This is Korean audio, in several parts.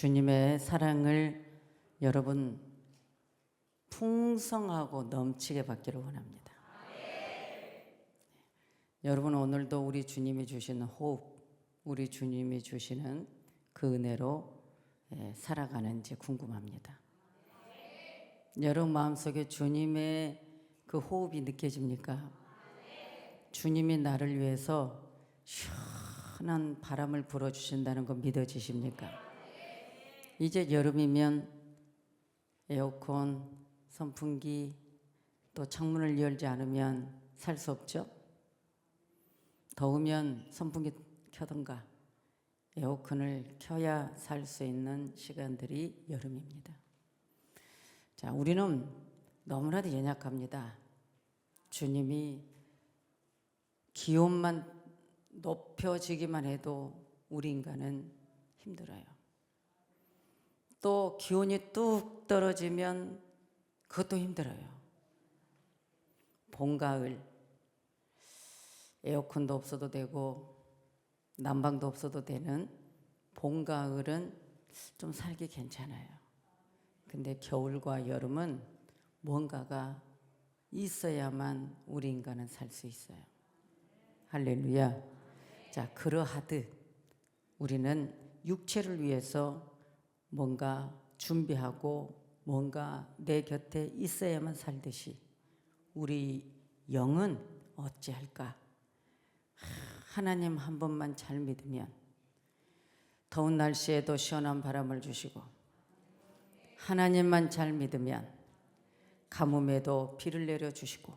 주님의 사랑을 여러분 풍성하고 넘치게 받기를 원합니다. 여러분 오늘도 우리 주님이 주시는 호흡, 우리 주님이 주시는 그 은혜로 살아가는지 궁금합니다. 여러분 마음속에 주님의 그 호흡이 느껴집니까? 주님이 나를 위해서 시원한 바람을 불어주신다는 거 믿어지십니까? 이제 여름이면 에어컨, 선풍기, 또 창문을 열지 않으면 살 수 없죠? 더우면 선풍기 켜든가 에어컨을 켜야 살 수 있는 시간들이 여름입니다. 자, 우리는 너무나도 연약합니다. 주님이 기온만 높여지기만 해도 우리 인간은 힘들어요. 또 기온이 뚝 떨어지면 그것도 힘들어요. 봄, 가을 에어컨도 없어도 되고 난방도 없어도 되는 봄, 가을은 좀 살기 괜찮아요. 근데 겨울과 여름은 뭔가가 있어야만 우리 인간은 살 수 있어요. 할렐루야. 자, 그러하듯 우리는 육체를 위해서 뭔가 준비하고 뭔가 내 곁에 있어야만 살듯이 우리 영은 어찌할까? 하나님 한 번만 잘 믿으면 더운 날씨에도 시원한 바람을 주시고, 하나님만 잘 믿으면 가뭄에도 비를 내려주시고,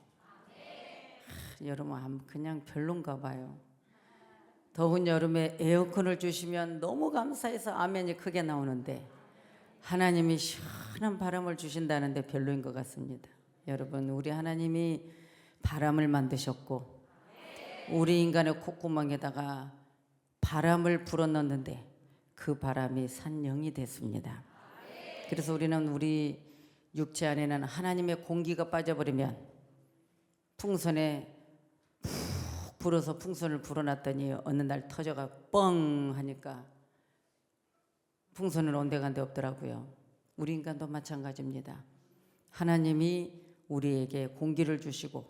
여러분 그냥 별론가 봐요. 더운 여름에 에어컨을 주시면 너무 감사해서 아멘이 크게 나오는데 하나님이 시원한 바람을 주신다는데 별로인 것 같습니다. 여러분, 우리 하나님이 바람을 만드셨고 우리 인간의 콧구멍에다가 바람을 불어넣는데 그 바람이 산영이 됐습니다. 그래서 우리는 우리 육체 안에는 하나님의 공기가 빠져버리면 풍선에 푹 불어서 풍선을 불어놨더니 어느 날 터져가 뻥 하니까 풍선은 온데간데 없더라고요. 우리 인간도 마찬가지입니다. 하나님이 우리에게 공기를 주시고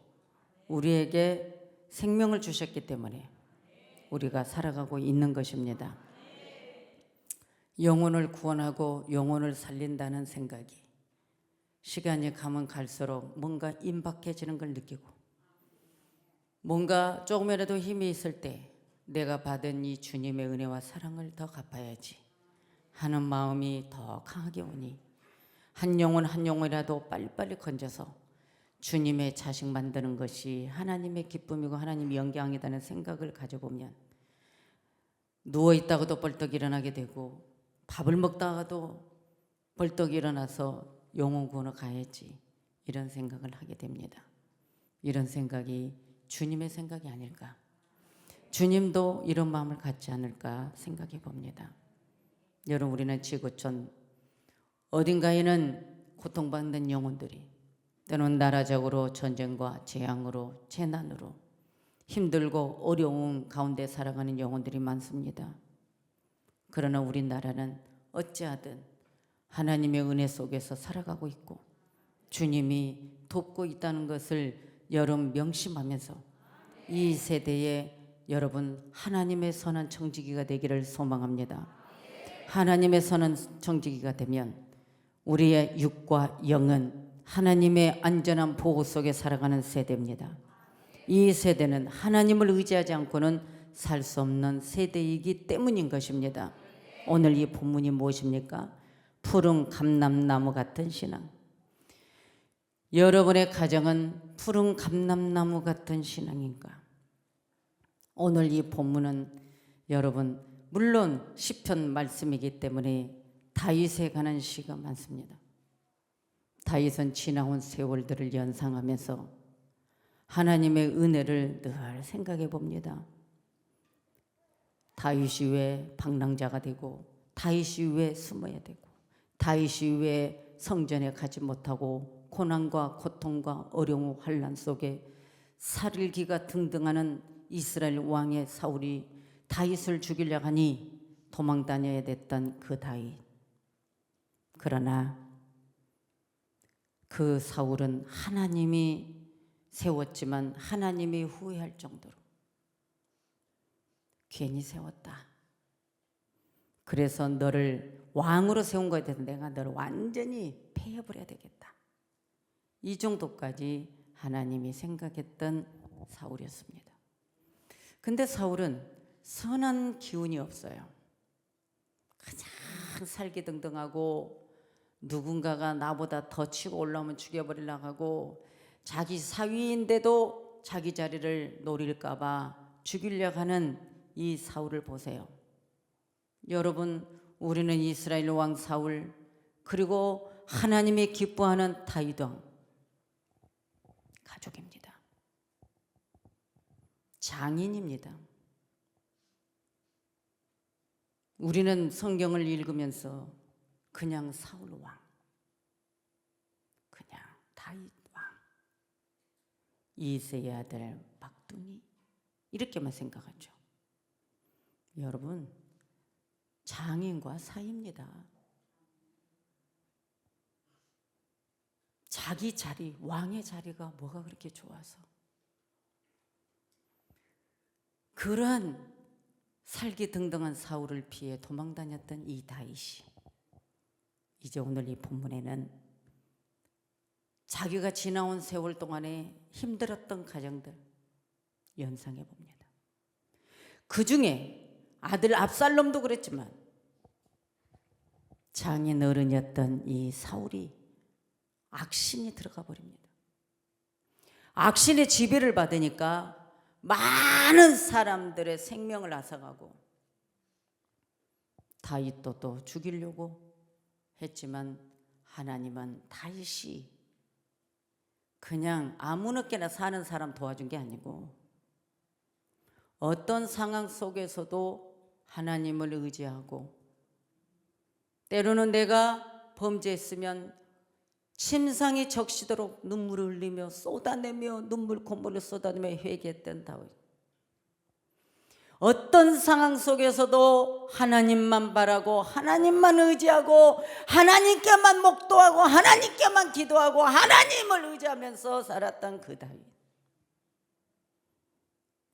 우리에게 생명을 주셨기 때문에 우리가 살아가고 있는 것입니다. 영혼을 구원하고 영혼을 살린다는 생각이 시간이 가면 갈수록 뭔가 임박해지는 걸 느끼고, 뭔가 조금이라도 힘이 있을 때 내가 받은 이 주님의 은혜와 사랑을 더 갚아야지 하는 마음이 더 강하게 오니 한 영혼 한 영혼이라도 빨리빨리 건져서 주님의 자식 만드는 것이 하나님의 기쁨이고 하나님의 영광이라는 생각을 가져보면 누워있다가도 벌떡 일어나게 되고, 밥을 먹다가도 벌떡 일어나서 영혼 구원을 가야지 이런 생각을 하게 됩니다. 이런 생각이 주님의 생각이 아닐까, 주님도 이런 마음을 갖지 않을까 생각해 봅니다. 여러분, 우리는 지구촌 어딘가에는 고통받는 영혼들이, 때로는 나라적으로 전쟁과 재앙으로 재난으로 힘들고 어려운 가운데 살아가는 영혼들이 많습니다. 그러나 우리나라는 어찌하든 하나님의 은혜 속에서 살아가고 있고 주님이 돕고 있다는 것을 여러분 명심하면서 이 세대에 여러분 하나님의 선한 청지기가 되기를 소망합니다. 하나님의 선한 청지기가 되면 우리의 육과 영은 하나님의 안전한 보호 속에 살아가는 세대입니다. 이 세대는 하나님을 의지하지 않고는 살 수 없는 세대이기 때문인 것입니다. 오늘 이 본문이 무엇입니까? 푸른 감람나무 같은 신앙. 여러분의 가정은 푸른 감람나무 같은 신앙인가? 오늘 이 본문은 여러분 물론 시편 말씀이기 때문에 다윗에 관한 시가 많습니다. 다윗은 지나온 세월들을 연상하면서 하나님의 은혜를 늘 생각해 봅니다. 다윗이 왜 방랑자가 되고, 다윗이 왜 숨어야 되고, 다윗이 왜 성전에 가지 못하고 고난과 고통과 어려움 환난 속에 살기가 등등하는 이스라엘 왕의 사울이 다윗을 죽이려고 하니 도망 다녀야 됐던 그 다윗. 그러나 그 사울은 하나님이 세웠지만 하나님이 후회할 정도로 괜히 세웠다. 그래서 너를 왕으로 세운 거에 대해서 내가 너를 완전히 패해버려야 되겠다. 이 정도까지 하나님이 생각했던 사울이었습니다. 근데 사울은 선한 기운이 없어요. 그냥 살기등등하고 누군가가 나보다 더 치고 올라오면 죽여버리려고 하고 자기 사위인데도 자기 자리를 노릴까 봐 죽이려고 하는 이 사울을 보세요. 여러분, 우리는 이스라엘 왕 사울 그리고 하나님이 기뻐하는 다윗 왕 가족입니다. 장인입니다. 우리는 성경을 읽으면서 그냥 사울 왕, 그냥 다윗 왕, 이새의 아들 막둥이 이렇게만 생각하죠. 여러분, 장인과 사이입니다. 자기 자리, 왕의 자리가 뭐가 그렇게 좋아서. 그러한 살기등등한 사울을 피해 도망다녔던 이 다윗이 이제 오늘 이 본문에는 자기가 지나온 세월 동안에 힘들었던 가정들 연상해 봅니다. 그 중에 아들 압살롬도 그랬지만 장인 어른이었던 이 사울이 악신이 들어가 버립니다. 악신의 지배를 받으니까 많은 사람들의 생명을 앗아가고 다윗도 또 죽이려고 했지만 하나님은 다윗이 그냥 아무렇게나 사는 사람 도와준 게 아니고 어떤 상황 속에서도 하나님을 의지하고 때로는 내가 범죄했으면 침상이 적시도록 눈물을 흘리며 쏟아내며 눈물 콧물을 쏟아내며 회개했던 다윗. 어떤 상황 속에서도 하나님만 바라고 하나님만 의지하고 하나님께만 목도하고 하나님께만 기도하고 하나님을 의지하면서 살았던 그 다윗.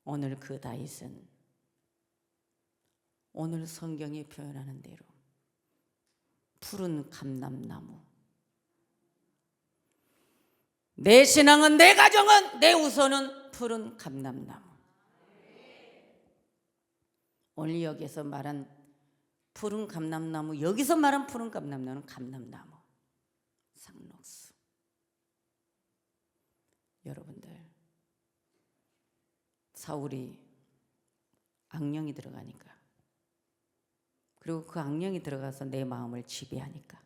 오늘 그 다윗은 오늘 성경이 표현하는 대로 푸른 감람나무, 내 신앙은 내 가정은 내 우선은 푸른 감람나무. 오늘 여기서 말한 푸른 감람나무, 여기서 말한 푸른 감람나무는 감람나무, 상록수. 여러분들, 사울이 악령이 들어가니까, 그리고 그 악령이 들어가서 내 마음을 지배하니까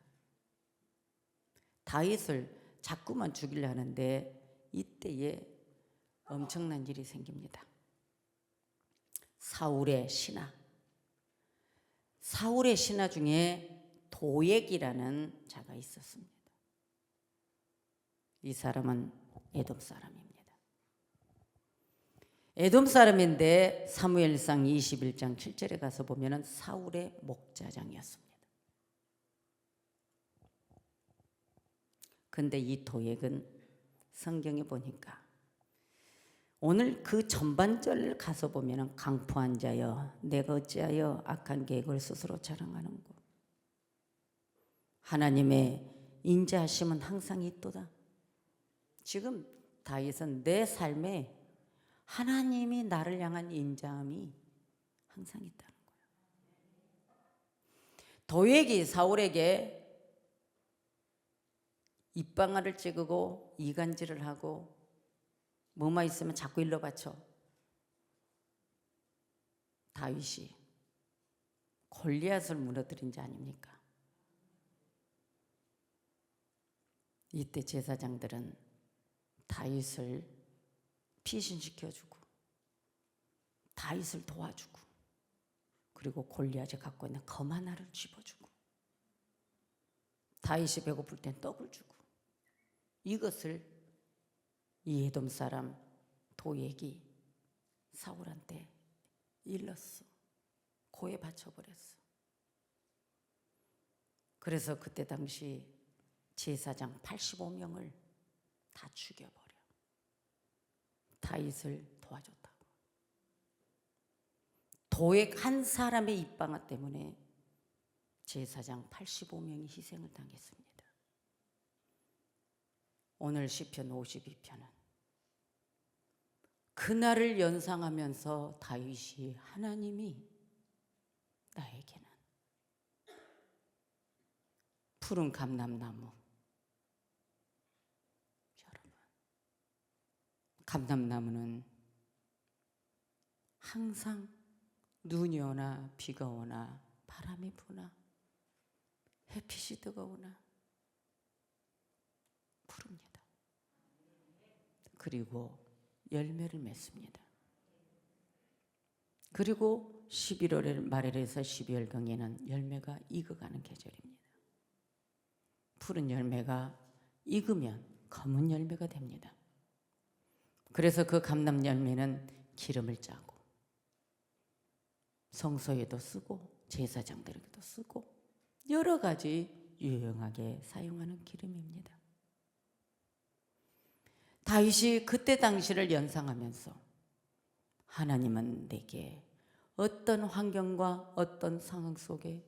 다윗을 자꾸만 죽이려 하는데 이때에 엄청난 일이 생깁니다. 사울의 신하 중에 도액이라는 자가 있었습니다. 이 사람은 에돔 사람입니다. 에돔 사람인데 사무엘상 21장 7절에 가서 보면 사울의 목자장이었습니다. 근데 이 도액은 성경에 보니까 오늘 그 전반절을 가서 보면 강포한 자여 내가 어찌하여 악한 계획을 스스로 자랑하는고 하나님의 인자하심은 항상 있도다. 지금 다윗은 내 삶에 하나님이 나를 향한 인자함이 항상 있다는 거예요. 도액이 사울에게 입방아를 찌르고 이간질을 하고 뭐만 있으면 자꾸 일러 바쳐. 다윗이 골리앗을 무너뜨린 자 아닙니까? 이때 제사장들은 다윗을 피신시켜주고 다윗을 도와주고 그리고 골리앗이 갖고 있는 검 하나를 쥐어주고 다윗이 배고플 땐 떡을 주고 이것을 이 에돔 사람 도액이 사울한테 일렀어. 고에 바쳐버렸어. 그래서 그때 당시 제사장 85명을 다 죽여버려. 다윗을 도와줬다고. 도액 한 사람의 입방아 때문에 제사장 85명이 희생을 당했습니다. 오늘 시편 52편은 그날을 연상하면서 다윗이 하나님이 나에게는 푸른 감람나무, 여러분, 감람나무는 항상 눈이 오나 비가 오나 바람이 부나 햇빛이 뜨거우나 푸릅니다. 그리고 열매를 맺습니다. 그리고 11월 말에서 12월경에는 열매가 익어가는 계절입니다. 푸른 열매가 익으면 검은 열매가 됩니다. 그래서 그 감람 열매는 기름을 짜고 성소에도 쓰고 제사장들에게도 쓰고 여러 가지 유용하게 사용하는 기름입니다. 다윗이 그때 당시를 연상하면서 하나님은 내게 어떤 환경과 어떤 상황 속에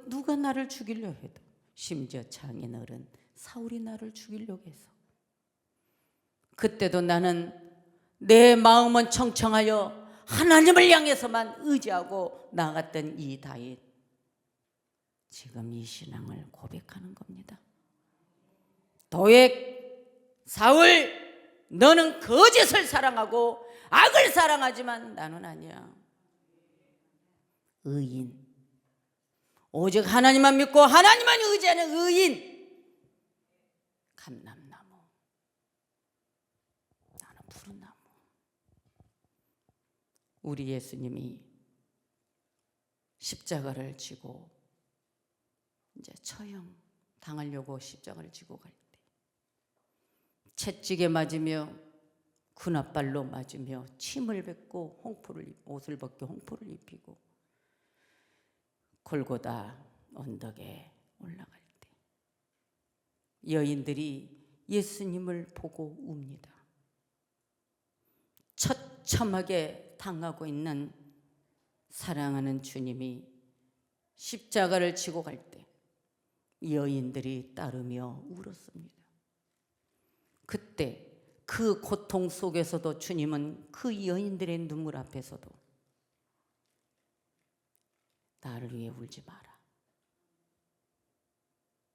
누가 나를 죽이려 해도, 심지어 장인어른 사울이 나를 죽이려고 해서, 그때도 나는 내 마음은 청청하여 하나님을 향해서만 의지하고 나갔던 이 다윗, 지금 이 신앙을 고백하는 겁니다. 도액, 사울, 너는 거짓을 사랑하고 악을 사랑하지만 나는 아니야. 의인, 오직 하나님만 믿고 하나님만 의지하는 의인, 감람나무, 나는 푸른 나무. 우리 예수님이 십자가를 지고 이제 처형 당하려고 십자가를 지고 갈 때 채찍에 맞으며 군합발로 맞으며 침을 뱉고 옷을 벗겨 홍포를 입히고 골고다 언덕에 올라갈 때 여인들이 예수님을 보고 웁니다. 처참하게 당하고 있는 사랑하는 주님이 십자가를 지고 갈 때 여인들이 따르며 울었습니다. 그때 그 고통 속에서도 주님은 그 여인들의 눈물 앞에서도 나를 위해 울지 마라.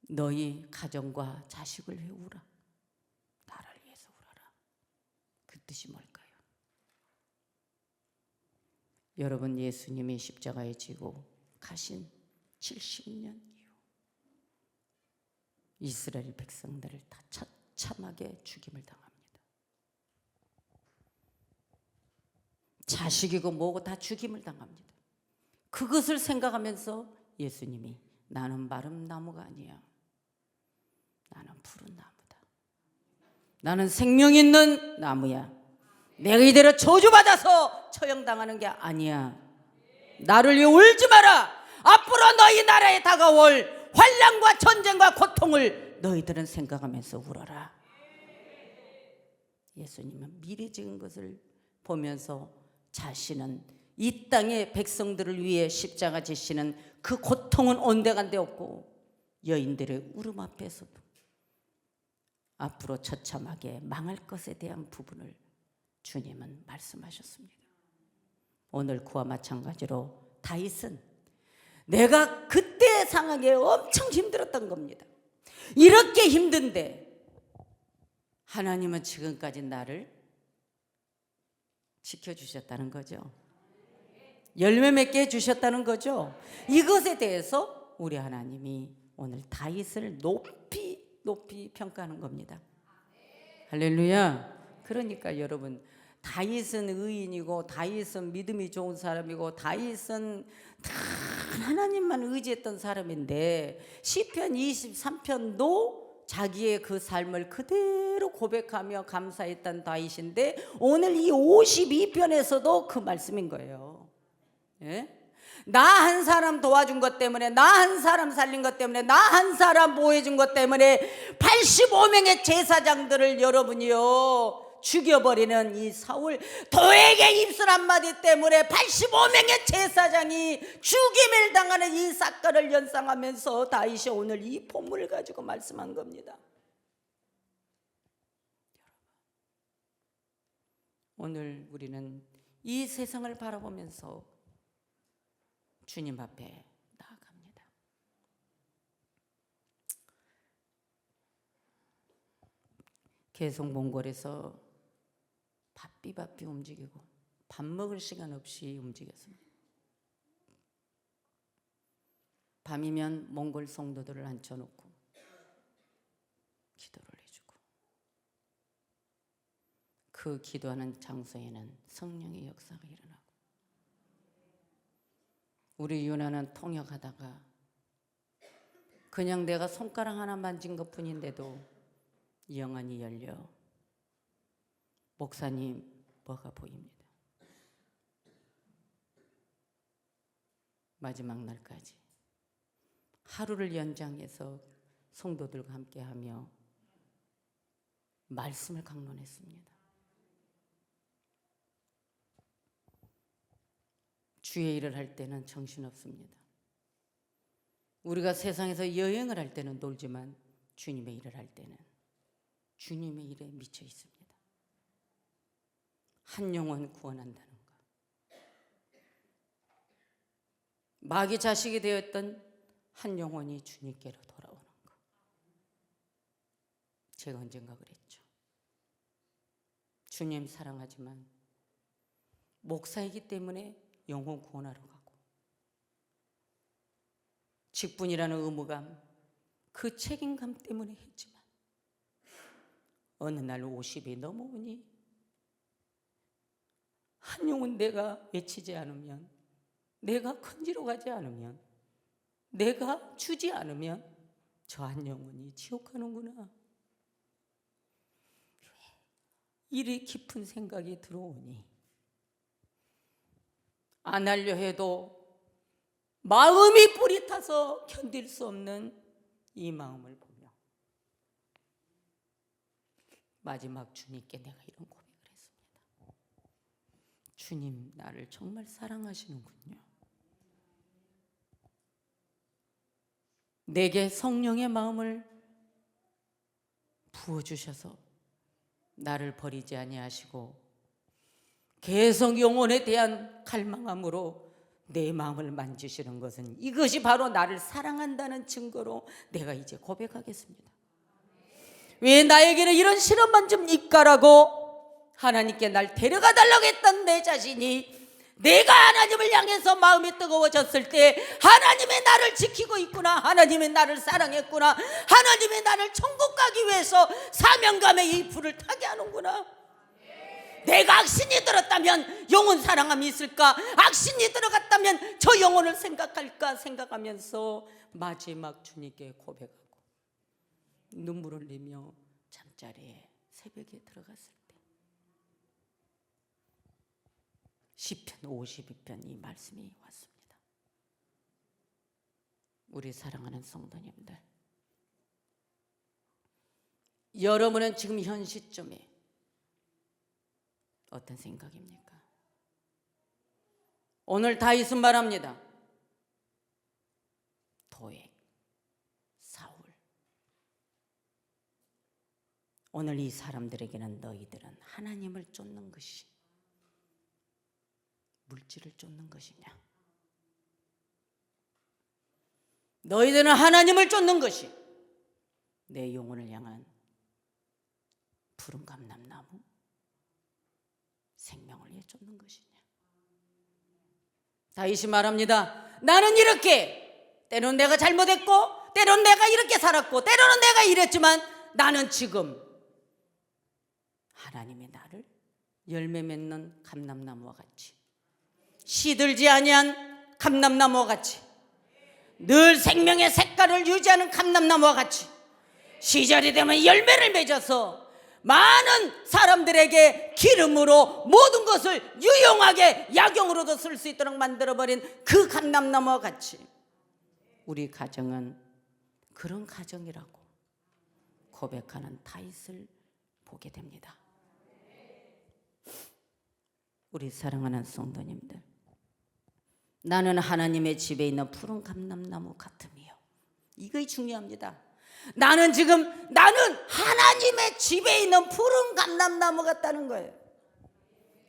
너희 가정과 자식을 위해 울어. 나를 위해서 울어라. 그 뜻이 뭘까요? 여러분, 예수님이 십자가에 지고 가신 70년 이후 이스라엘 백성들을 다 처참하게 죽임을 당합니다. 자식이고 뭐고 다 죽임을 당합니다. 그것을 생각하면서 예수님이 나는 마른 나무가 아니야. 나는 푸른 나무다. 나는 생명 있는 나무야. 내가 이대로 저주받아서 처형당하는 게 아니야. 나를 위해 울지 마라. 앞으로 너희 나라에 다가올 환난과 전쟁과 고통을 너희들은 생각하면서 울어라. 예수님은 미리 지은 것을 보면서 자신은 이 땅의 백성들을 위해 십자가 지시는 그 고통은 온데간데 없고 여인들의 울음 앞에서도 앞으로 처참하게 망할 것에 대한 부분을 주님은 말씀하셨습니다. 오늘 그와 마찬가지로 다윗은 내가 그때 상황에 엄청 힘들었던 겁니다. 이렇게 힘든데 하나님은 지금까지 나를 지켜주셨다는 거죠. 열매 맺게 해주셨다는 거죠. 이것에 대해서 우리 하나님이 오늘 다윗을 높이 평가하는 겁니다. 할렐루야. 그러니까 여러분, 다윗은 의인이고 다윗은 믿음이 좋은 사람이고 다윗은 다 하나님만 의지했던 사람인데 시편 23편도 자기의 그 삶을 그대로 고백하며 감사했던 다윗인데 오늘 이 52편에서도 그 말씀인 거예요. 예? 나 한 사람 도와준 것 때문에, 나 한 사람 살린 것 때문에, 나 한 사람 보호해준 것 때문에 85명의 제사장들을 여러분이요 죽여버리는 이 사울, 도에게 입술 한마디 때문에 85명의 제사장이 죽임을 당하는 이 사건을 연상하면서 다윗이 오늘 이 본문을 가지고 말씀한 겁니다. 오늘 우리는 이 세상을 바라보면서 주님 앞에 나아갑니다. 계속 몽골에서 바삐 움직이고 밥 먹을 시간 없이 움직였습니다. 밤이면 몽골 성도들을 앉혀놓고 기도를 해주고, 그 기도하는 장소에는 성령의 역사가 일어나고, 우리 유나는 통역하다가 그냥 내가 손가락 하나 만진 것뿐인데도 영안이 열려 목사님 뭐가 보입니다. 마지막 날까지 하루를 연장해서 성도들과 함께하며 말씀을 강론했습니다. 주의 일을 할 때는 정신없습니다. 우리가 세상에서 여행을 할 때는 놀지만 주님의 일을 할 때는 주님의 일에 미쳐 있습니다. 한 영혼 구원한다는 것, 마귀 자식이 되었던 한 영혼이 주님께로 돌아오는 것. 제가 언젠가 그랬죠. 주님 사랑하지만 목사이기 때문에 영혼 구원하러 가고, 직분이라는 의무감, 그 책임감 때문에 했지만 어느 날 50이 넘어오니 한 영혼 내가 외치지 않으면, 내가 건지러 가지 않으면, 내가 주지 않으면 저 한 영혼이 지옥 가는구나. 이리 깊은 생각이 들어오니 안 하려 해도 마음이 뿌리 타서 견딜 수 없는 이 마음을 보며 마지막 주님께 내가 이런 고백을 했습니다. 주님, 나를 정말 사랑하시는군요. 내게 성령의 마음을 부어주셔서 나를 버리지 아니하시고 계속 영혼에 대한 갈망함으로 내 마음을 만지시는 것은, 이것이 바로 나를 사랑한다는 증거로 내가 이제 고백하겠습니다. 왜 나에게는 이런 실험만 좀 있까라고 하나님께 날 데려가 달라고 했던 내 자신이, 내가 하나님을 향해서 마음이 뜨거워졌을 때 하나님의 나를 지키고 있구나, 하나님의 나를 사랑했구나, 하나님의 나를 천국 가기 위해서 사명감의 이 불을 타게 하는구나. 내가 악신이 들었다면 영혼 사랑함이 있을까? 악신이 들어갔다면 저 영혼을 생각할까? 생각하면서 마지막 주님께 고백하고 눈물 흘리며 잠자리에 새벽에 들어갔을 때 시편 52편 이 말씀이 왔습니다. 우리 사랑하는 성도님들, 여러분은 지금 현 시점에 어떤 생각입니까? 오늘 다윗은 말합니다. 도액, 사울. 오늘 이 사람들에게는 너희들은 하나님을 쫓는 것이 물질을 쫓는 것이냐? 너희들은 하나님을 쫓는 것이 내 영혼을 향한 푸른 감람나무, 생명을 위해 쫓는 것이냐? 다윗이 말합니다. 나는 이렇게, 때로는 내가 잘못했고, 때로는 내가 이렇게 살았고, 때로는 내가 이랬지만 나는 지금 하나님의 나를 열매 맺는 감람나무와 같이, 시들지 아니한 감람나무와 같이, 늘 생명의 색깔을 유지하는 감람나무와 같이 시절이 되면 열매를 맺어서 많은 사람들에게 기름으로 모든 것을 유용하게 약용으로도 쓸 수 있도록 만들어버린 그 감람나무와 같이 우리 가정은 그런 가정이라고 고백하는 다윗을 보게 됩니다. 우리 사랑하는 성도님들, 나는 하나님의 집에 있는 푸른 감람나무 같음이요. 이거 중요합니다. 나는 하나님의 집에 있는 푸른 감람나무 같다는 거예요.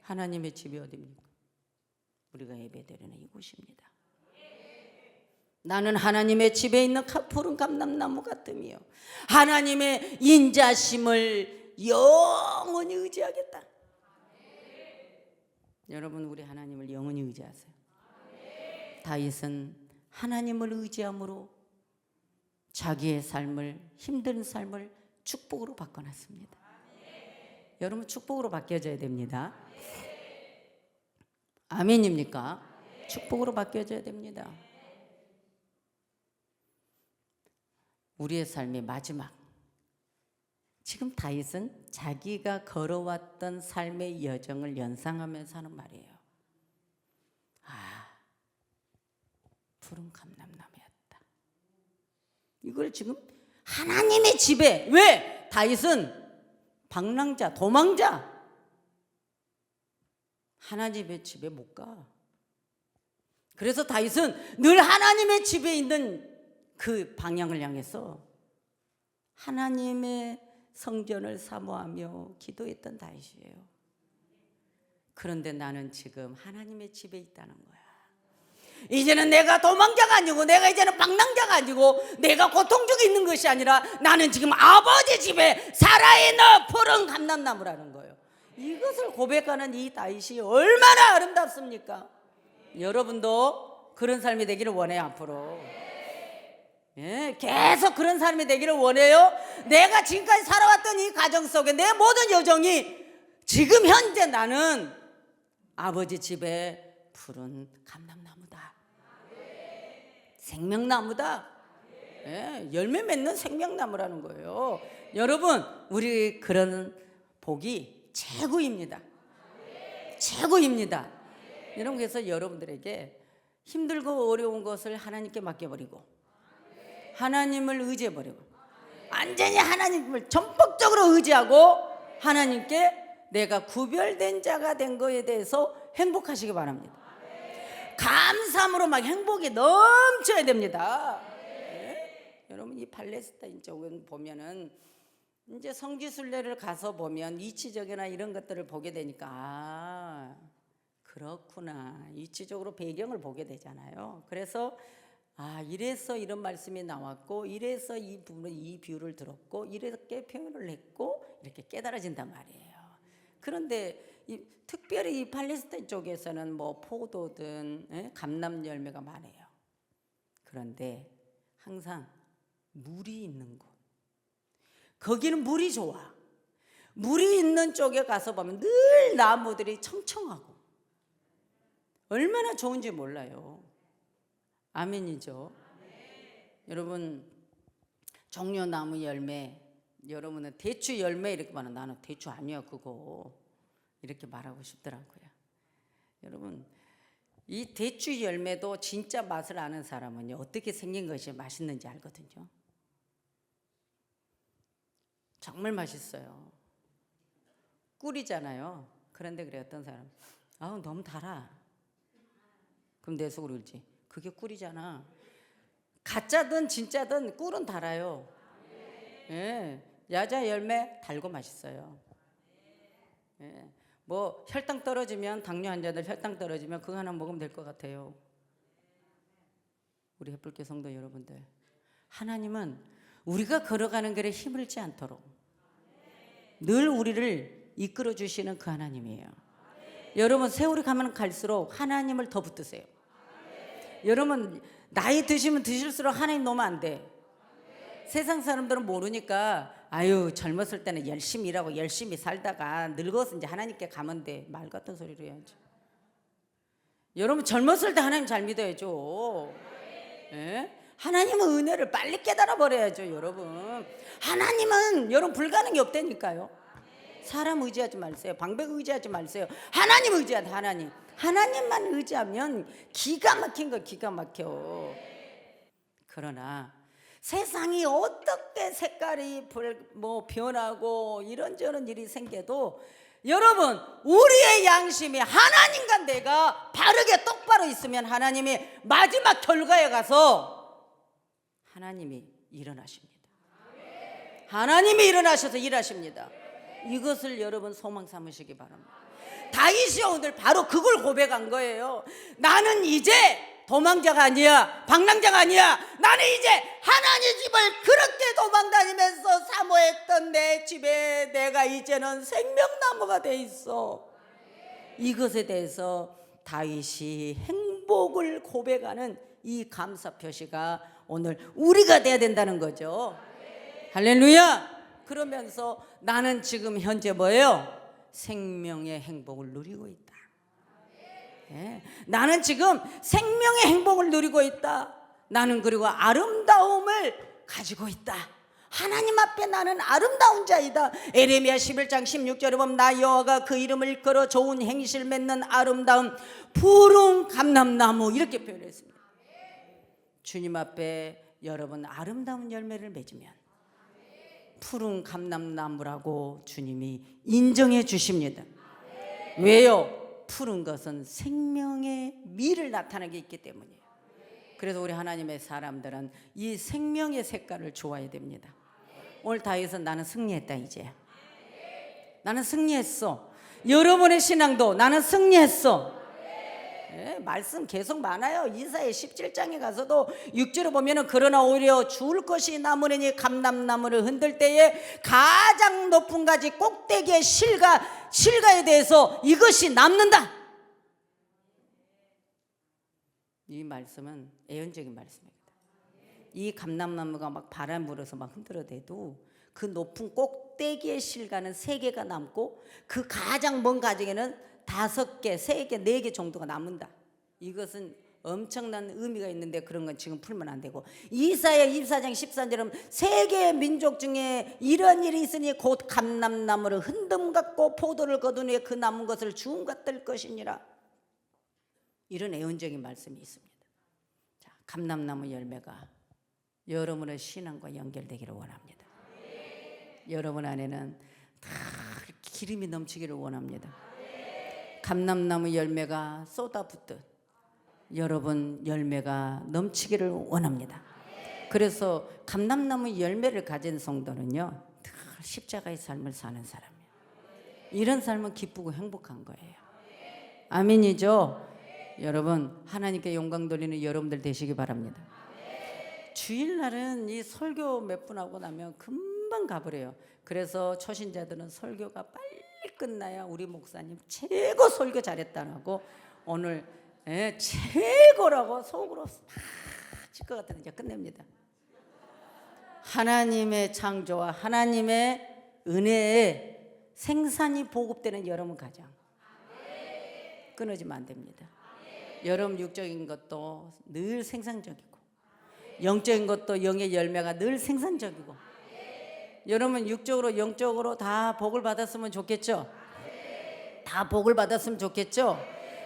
하나님의 집이 어디입니까? 우리가 예배드리는 이곳입니다. 나는 하나님의 집에 있는 푸른 감람나무 같음이요. 하나님의 인자심을 영원히 의지하겠다. 여러분, 우리 하나님을 영원히 의지하세요. 다윗은 하나님을 의지함으로 자기의 삶을, 힘든 삶을 축복으로 바꿔놨습니다. 여러분, 축복으로 바뀌어져야 됩니다. 아멘입니까? 축복으로 바뀌어져야 됩니다. 우리의 삶의 마지막, 지금 다윗은 자기가 걸어왔던 삶의 여정을 연상하면서 하는 말이에요. 푸른 감람나무였다. 이걸 지금 하나님의 집에, 왜? 다윗은 방랑자, 도망자. 하나님의 집에 못 가. 그래서 다윗은 늘 하나님의 집에 있는 그 방향을 향해서 하나님의 성전을 사모하며 기도했던 다윗이에요. 그런데 나는 지금 하나님의 집에 있다는 거야. 이제는 내가 도망자가 아니고, 내가 이제는 방랑자가 아니고, 내가 고통 중에 있는 것이 아니라 나는 지금 아버지 집에 살아있는 푸른 감람나무라는 거예요. 이것을 고백하는 이 다윗이 얼마나 아름답습니까? 여러분도 그런 삶이 되기를 원해요. 앞으로 계속 그런 삶이 되기를 원해요. 내가 지금까지 살아왔던 이 가정 속에 내 모든 여정이 지금 현재 나는 아버지 집에 푸른 감람나무다. 생명나무다. 열매 맺는 생명나무라는 거예요. 여러분, 우리 그런 복이 최고입니다. 최고입니다. 여러분, 그래서 여러분들에게 힘들고 어려운 것을 하나님께 맡겨버리고 하나님을 의지해버리고 완전히 하나님을 전폭적으로 의지하고 하나님께 내가 구별된 자가 된 거에 대해서 행복하시기 바랍니다. 감사함으로 막 행복이 넘쳐야 됩니다. 여러분, 이 팔레스타인 쪽은 보면은 이제 성지순례를 가서 보면 이치적이나 이런 것들을 보게 되니까 그렇구나, 이치적으로 배경을 보게 되잖아요. 그래서 이래서 이런 말씀이 나왔고, 이래서 이 부분은 이 비유를 들었고, 이렇게 표현을 했고, 이렇게 깨달아진단 말이에요. 그런데 특별히 이 팔레스타인 쪽에서는 뭐 포도든 감람 열매가 많아요. 그런데 항상 물이 있는 곳, 거기는 물이 좋아. 물이 있는 쪽에 가서 보면 늘 나무들이 청청하고 얼마나 좋은지 몰라요. 아멘이죠. 여러분, 종려나무 열매, 여러분은 대추 열매 이렇게 말하면 나는 대추 아니야 그거, 이렇게 말하고 싶더라고요. 여러분, 이 대추 열매도 진짜 맛을 아는 사람은요, 어떻게 생긴 것이 맛있는지 알거든요. 정말 맛있어요. 꿀이잖아요. 그런데 그래, 어떤 사람 너무 달아. 그럼 내 속으로 울지, 그게 꿀이잖아. 가짜든 진짜든 꿀은 달아요. 야자 열매 달고 맛있어요. 뭐 혈당 떨어지면, 당뇨 환자들 혈당 떨어지면 그거 하나 먹으면 될 것 같아요. 우리 햇불교 성도 여러분들, 하나님은 우리가 걸어가는 길에 힘을지 않도록 늘 우리를 이끌어 주시는 그 하나님이에요. 여러분, 세월이 가면 갈수록 하나님을 더 붙드세요. 여러분, 나이 드시면 드실수록 하나님 놓으면 안 돼. 세상 사람들은 모르니까 젊었을 때는 열심히 일하고 열심히 살다가 늙어서 이제 하나님께 가면 돼. 말 같은 소리를 해야지. 여러분, 젊었을 때 하나님 잘 믿어야죠. 하나님은 은혜를 빨리 깨달아 버려야죠. 여러분, 하나님은 여러분 불가능이 없다니까요. 사람 의지하지 마세요. 방백 의지하지 마세요. 하나님 의지하다. 하나님만 의지하면 기가 막힌 거 기가 막혀. 그러나 세상이 어떻게 색깔이 변하고 이런저런 일이 생겨도 여러분, 우리의 양심이 하나님과 내가 바르게 똑바로 있으면 하나님이 마지막 결과에 가서 하나님이 일어나십니다. 하나님이 일어나셔서 일하십니다. 이것을 여러분 소망 삼으시기 바랍니다. 다윗이 오늘 바로 그걸 고백한 거예요. 나는 이제 도망자가 아니야, 방랑자가 아니야. 나는 이제 하나님 집을 그렇게 도망다니면서 사모했던 내 집에 내가 이제는 생명나무가 돼 있어. 이것에 대해서 다윗이 행복을 고백하는 이 감사 표시가 오늘 우리가 돼야 된다는 거죠. 할렐루야. 그러면서 나는 지금 현재 뭐예요? 생명의 행복을 누리고 있다. 네. 나는 지금 생명의 행복을 누리고 있다. 나는 그리고 아름다움을 가지고 있다. 하나님 앞에 나는 아름다운 자이다. 에레미야 11장 16절에 보면 나 여호와가 그 이름을 일컬어 좋은 행실 맺는 아름다운 푸른 감람나무 이렇게 표현했습니다. 주님 앞에 여러분 아름다운 열매를 맺으면 푸른 감람나무라고 주님이 인정해 주십니다. 왜요? 푸른 것은 생명의 미를 나타내게 있기 때문이에요. 그래서 우리 하나님의 사람들은 이 생명의 색깔을 좋아해야 됩니다. 오늘 다윗은 나는 승리했다. 이제 나는 승리했어. 여러분의 신앙도 나는 승리했어. 네, 말씀 계속 많아요. 이사야 17장에 가서도 6절에 보면은 그러나 오히려 죽을 것이 남으니 감람나무를 흔들 때에 가장 높은 가지 꼭대기의 실과에 대해서 이것이 남는다. 이 말씀은 예언적인 말씀입니다. 이 감람나무가 막 바람 불어서 막 흔들어대도 그 높은 꼭대기의 실과는 3개가 남고 그 가장 먼 가지에는 5개, 3개, 4개 정도가 남는다. 이것은 엄청난 의미가 있는데 그런 건 지금 풀면 안 되고, 이사야 24장 14절은 세계 민족 중에 이런 일이 있으니 곧 감람나무를 흔듦 같고 포도를 거둔 후에 그 남은 것을 주움 같을 것이니라. 이런 애언적인 말씀이 있습니다. 자, 감람나무 열매가 여러분의 신앙과 연결되기를 원합니다. 여러분 안에는 다 기름이 넘치기를 원합니다. 감람나무 열매가 쏟아붓듯 여러분 열매가 넘치기를 원합니다. 그래서 감람나무 열매를 가진 성도는요 늘 십자가의 삶을 사는 사람이에요. 이런 삶은 기쁘고 행복한 거예요. 아멘이죠? 여러분 하나님께 영광 돌리는 여러분들 되시기 바랍니다. 주일날은 이 설교 몇 분 하고 나면 금방 가버려요. 그래서 초신자들은 설교가 빨리 끝나야 우리 목사님 최고 설교 잘했다라고 오늘 최고라고 속으로 칠 것 같은데 이제 끝냅니다. 하나님의 창조와 하나님의 은혜에 생산이 보급되는 여러분 가정 끊어지면 안 됩니다. 여러분 육적인 것도 늘 생산적이고 영적인 것도 영의 열매가 늘 생산적이고 여러분 육적으로 영적으로 다 복을 받았으면 좋겠죠? 다 복을 받았으면 좋겠죠?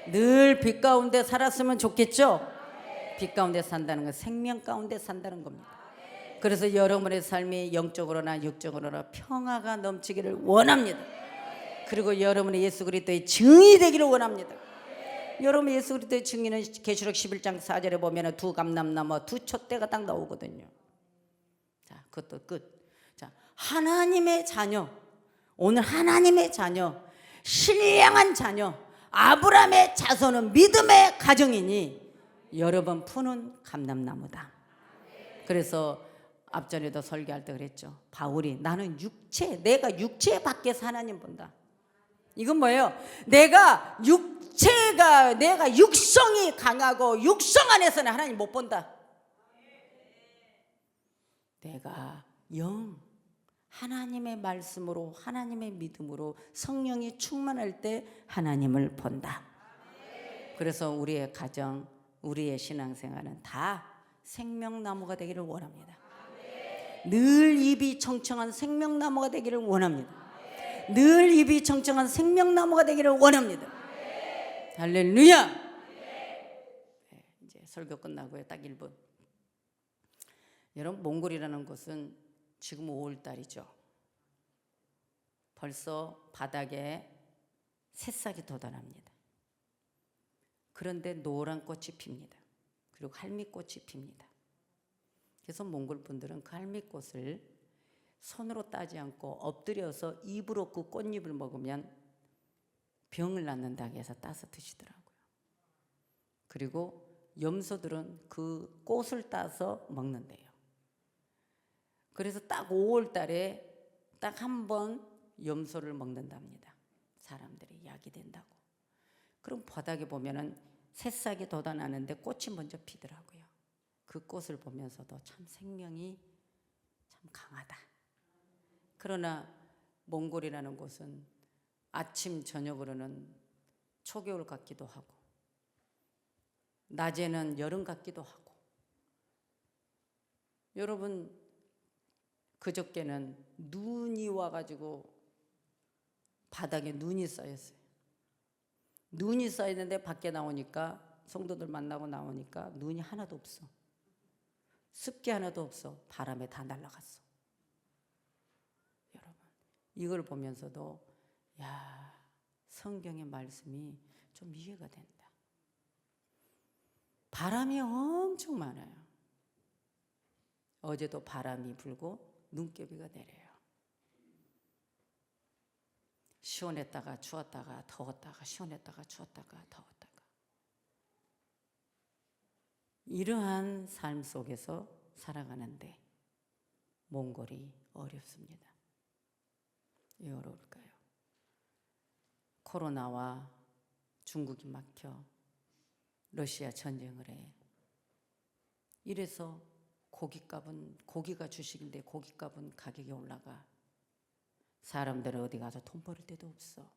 늘 빛 가운데 살았으면 좋겠죠? 빛 가운데 산다는 건 생명 가운데 산다는 겁니다. 그래서 여러분의 삶이 영적으로나 육적으로나 평화가 넘치기를 원합니다. 그리고 여러분의 예수 그리스도의 증인이 되기를 원합니다. 여러분 예수 그리스도의 증인은 계시록 11장 4절에 보면 두 감람나무 두 촛대가 딱 나오거든요. 자, 그것도 끝. 자, 하나님의 자녀, 오늘 하나님의 자녀, 신령한 자녀, 아브라함의 자손은 믿음의 가정이니 여러분 푸는 감람나무다. 그래서 앞전에도 설교할 때 그랬죠. 바울이 나는 내가 육체 밖에서 하나님 본다. 이건 뭐예요? 내가 육성이 강하고 육성 안에서는 하나님 못 본다. 내가 하나님의 말씀으로 하나님의 믿음으로 성령이 충만할 때 하나님을 본다. 그래서 우리의 가정, 우리의 신앙생활은 다 생명나무가 되기를 원합니다. 늘 입이 청청한 생명나무가 되기를 원합니다. 늘 입이 청청한 생명나무가 되기를 원합니다. 할렐루야. 이제 설교 끝나고요. 딱 1분. 여러분, 몽골이라는 곳은 지금 5월달이죠. 벌써 바닥에 새싹이 돋아납니다. 그런데 노란 꽃이 핍니다. 그리고 할미꽃이 핍니다. 그래서 몽골 분들은 그 할미꽃을 손으로 따지 않고 엎드려서 입으로 그 꽃잎을 먹으면 병을 낫는다고 해서 따서 드시더라고요. 그리고 염소들은 그 꽃을 따서 먹는데요. 그래서 딱 5월 달에 딱 한 번 염소를 먹는답니다. 사람들이 약이 된다고. 그럼 바닥에 보면은 새싹이 돋아나는데 꽃이 먼저 피더라고요. 그 꽃을 보면서도 참 생명이 참 강하다. 그러나 몽골이라는 곳은 아침 저녁으로는 초겨울 같기도 하고 낮에는 여름 같기도 하고, 여러분 그저께는 눈이 와가지고 바닥에 눈이 쌓였어요. 눈이 쌓였는데 밖에 나오니까, 성도들 만나고 나오니까 눈이 하나도 없어. 습기 하나도 없어. 바람에 다 날아갔어. 여러분, 이걸 보면서도 야, 성경의 말씀이 좀 이해가 된다. 바람이 엄청 많아요. 어제도 바람이 불고 눈개비가 내려요. 시원했다가 추웠다가 더웠다가 시원했다가 추웠다가 더웠다가, 이러한 삶 속에서 살아가는데 몽골이 어렵습니다. 왜 어려울까요? 코로나와 중국이 막혀 러시아 전쟁을 해. 이래서 고기가 주식인데 고깃값은 가격이 올라가. 사람들은 어디 가서 돈 벌을 데도 없어.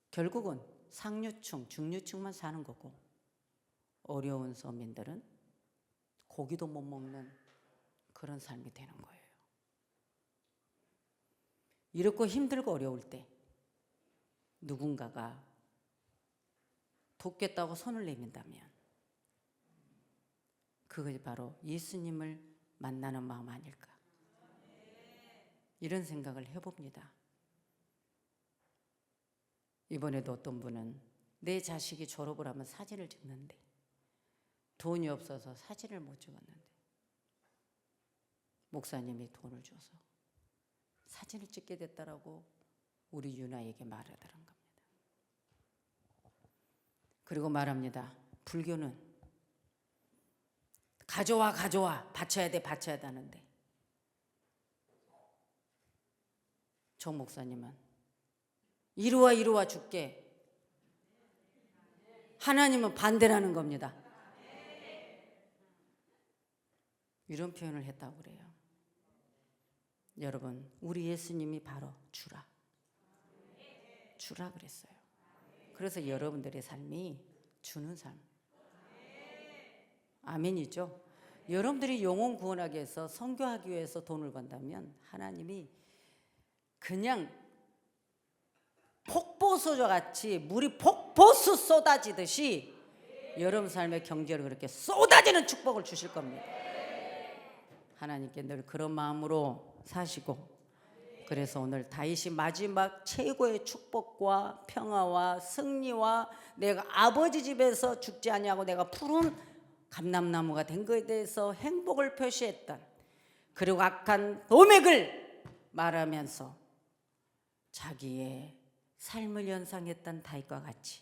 결국은 상류층, 중류층만 사는 거고, 어려운 서민들은 고기도 못 먹는 그런 삶이 되는 거예요. 이렇고 힘들고 어려울 때 누군가가 돕겠다고 손을 내민다면 그것이 바로 예수님을 만나는 마음 아닐까, 이런 생각을 해봅니다. 이번에도 어떤 분은 내 자식이 졸업을 하면 사진을 찍는데 돈이 없어서 사진을 못 찍었는데 목사님이 돈을 줘서 사진을 찍게 됐다라고 우리 유나에게 말하더란 겁니다. 그리고 말합니다. 불교는 가져와 바쳐야 돼 하는데, 정 목사님은 이루와 줄게. 하나님은 반대라는 겁니다. 이런 표현을 했다고 그래요. 여러분, 우리 예수님이 바로 주라 그랬어요. 그래서 여러분들의 삶이 주는 삶. 아멘이죠. 여러분들이 영혼 구원하기 위해서, 선교하기 위해서 돈을 번다면 하나님이 그냥 폭포수와 같이 물이 폭포수 쏟아지듯이 여러분 삶의 경제를 그렇게 쏟아지는 축복을 주실 겁니다. 하나님께 늘 그런 마음으로 사시고, 그래서 오늘 다윗이 마지막 최고의 축복과 평화와 승리와 내가 아버지 집에서 죽지 아니하고 내가 푸른 감람나무가 된 것에 대해서 행복을 표시했던, 그리고 악한 도맥을 말하면서 자기의 삶을 연상했던 다윗과 같이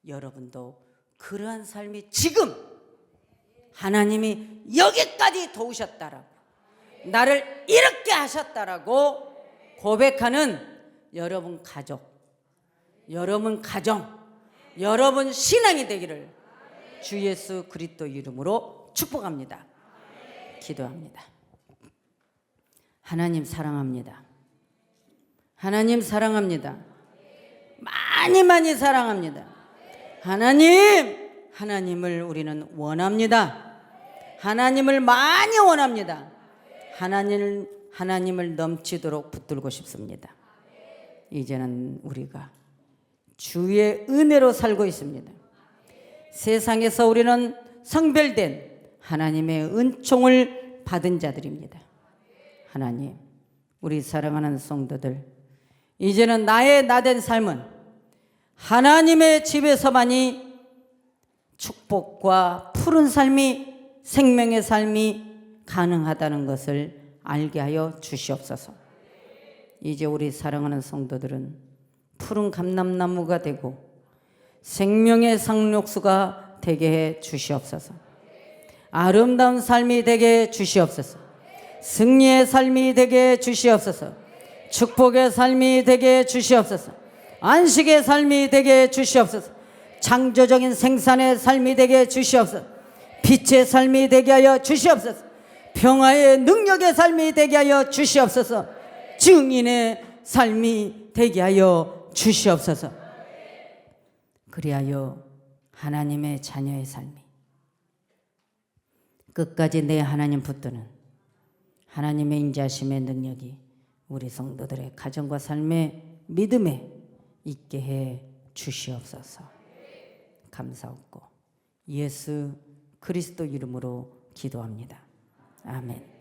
여러분도 그러한 삶이 지금 하나님이 여기까지 도우셨다라고, 나를 이렇게 하셨다라고 고백하는 여러분 가족, 여러분 가정, 여러분 신앙이 되기를 주 예수 그리스도 이름으로 축복합니다. 기도합니다. 하나님 사랑합니다. 하나님 사랑합니다. 많이 사랑합니다. 하나님을 우리는 원합니다. 하나님을 많이 원합니다. 하나님을 넘치도록 붙들고 싶습니다. 이제는 우리가 주의 은혜로 살고 있습니다. 세상에서 우리는 성별된 하나님의 은총을 받은 자들입니다. 하나님, 우리 사랑하는 성도들, 이제는 나의 나된 삶은 하나님의 집에서만이 축복과 푸른 삶이, 생명의 삶이 가능하다는 것을 알게 하여 주시옵소서. 이제 우리 사랑하는 성도들은 푸른 감람나무가 되고 생명의 상록수가 되게 해 주시옵소서. 아름다운 삶이 되게 해 주시옵소서. 승리의 삶이 되게 해 주시옵소서. 축복의 삶이 되게 해 주시옵소서. 안식의 삶이 되게 해 주시옵소서. 창조적인 생산의 삶이 되게 해 주시옵소서. 빛의 삶이 되게 하여 주시옵소서. 평화의 능력의 삶이 되게 하여 주시옵소서. 증인의 삶이 되게 하여 주시옵소서. 그리하여 하나님의 자녀의 삶이 끝까지 내 하나님 붙드는 하나님의 인자심의 능력이 우리 성도들의 가정과 삶의 믿음에 있게 해 주시옵소서. 감사하고 예수 그리스도 이름으로 기도합니다. 아멘.